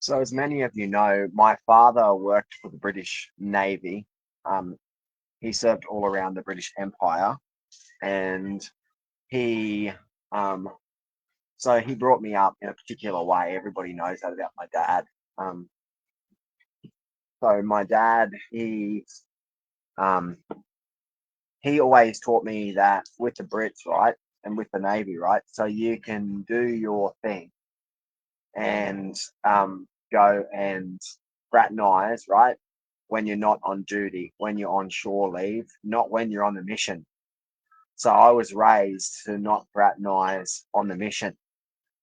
So, as many of you know, my father worked for the British Navy. Um, he served all around the British Empire, and he, um, so he brought me up in a particular way. Everybody knows that about my dad. Um, so my dad, um, he always taught me that with the Brits, right, and with the Navy, right, so you can do your thing and go and fraternize, right, when you're not on duty, when you're on shore leave, not when you're on the mission. So I was raised to not fraternize on the mission.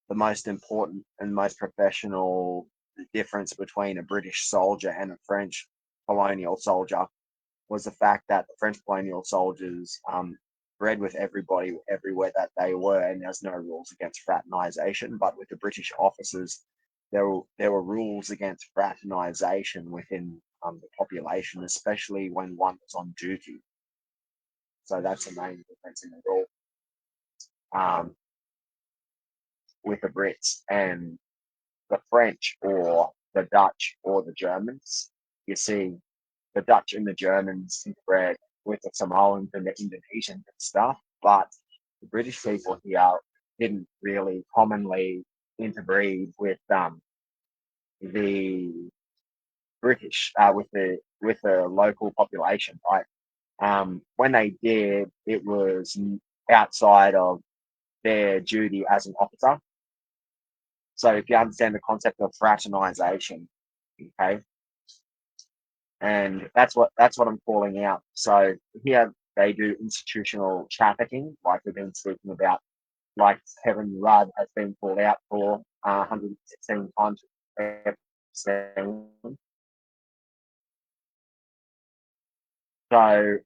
The most important and most professional difference between a British soldier and a French colonial soldier was the fact that the French colonial soldiers bred with everybody everywhere that they were, and there's no rules against fraternization. But with the British officers, there were rules against fraternization within the population, especially when one was on duty. So that's the main difference in the rule with the Brits and the French or the Dutch or the Germans. You see, the Dutch and the Germans bred with the Samoans and the Indonesians and stuff, but the British people here didn't really commonly interbreed with the British with the local population, right? When they did, it was outside of their duty as an officer. So if you understand the concept of fraternization, okay, and that's what I'm calling out. So here they do institutional trafficking, like we've been speaking about, like Kevin Rudd has been called out for 116 times. So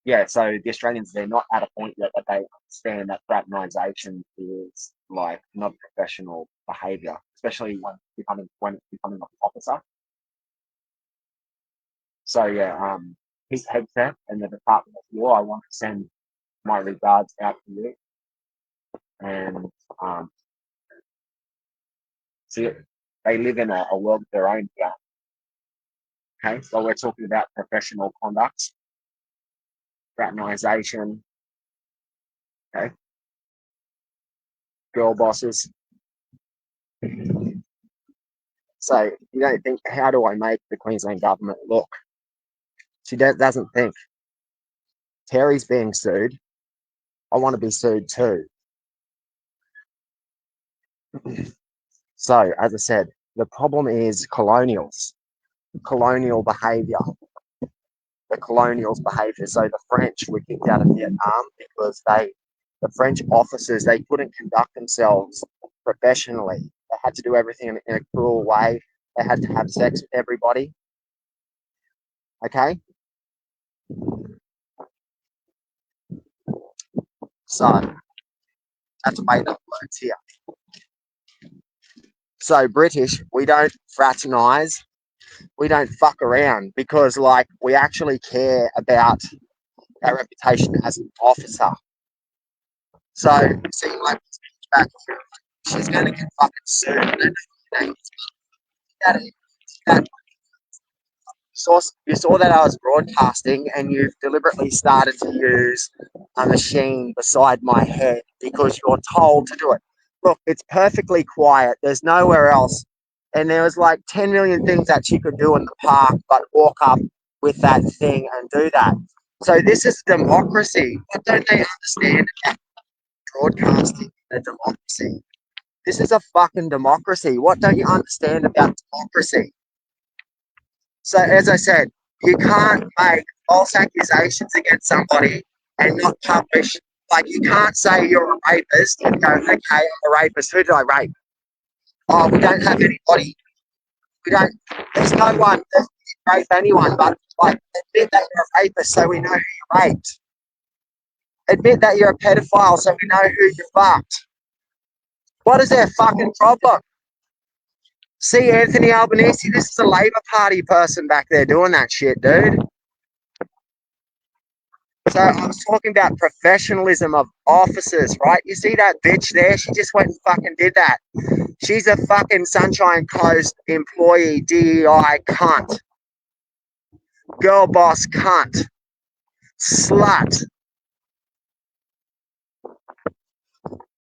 yeah, so the Australians, they're not at a point yet that they understand that fraternisation is like not professional behaviour, especially when it's becoming an officer. So yeah, Pete Hegseth and the Department of Law, I want to send my regards out to you. And see, they live in a world of their own here. Okay, so we're talking about professional conduct, fraternisation, okay, girl bosses. So you don't think, how do I make the Queensland government look? She doesn't think. Terry's being sued. I want to be sued too. So, as I said, the problem is colonial behaviour, the colonials' behaviour. So the French were kicked out of Vietnam because the French officers, they couldn't conduct themselves professionally. They had to do everything in a cruel way. They had to have sex with everybody. Okay, so that's a made up words here. So British, we don't fraternise, we don't fuck around because like we actually care about our reputation as an officer. So see, like back here, she's gonna get fucking sued. I don't know that, you saw that I was broadcasting and you've deliberately started to use a machine beside my head because you're told to do it. Look, it's perfectly quiet. There's nowhere else. And there was like 10 million things that she could do in the park, but walk up with that thing and do that. So this is democracy. What don't they understand about broadcasting a democracy? This is a fucking democracy. What don't you understand about democracy? So, as I said, you can't make false accusations against somebody and not publish. Like, you can't say you're a rapist and go, okay, I'm a rapist. Who did I rape? Oh, we don't have anybody. We don't, there's no one that rape anyone, but like, admit that you're a rapist so we know who you raped. Admit that you're a pedophile so we know who you fucked. What is their fucking problem? See, Anthony Albanese, this is a Labor Party person back there doing that shit, dude. So I was talking about professionalism of officers, right? You see that bitch there? She just went and fucking did that. She's a fucking Sunshine Coast employee, DEI cunt, girl boss cunt, slut.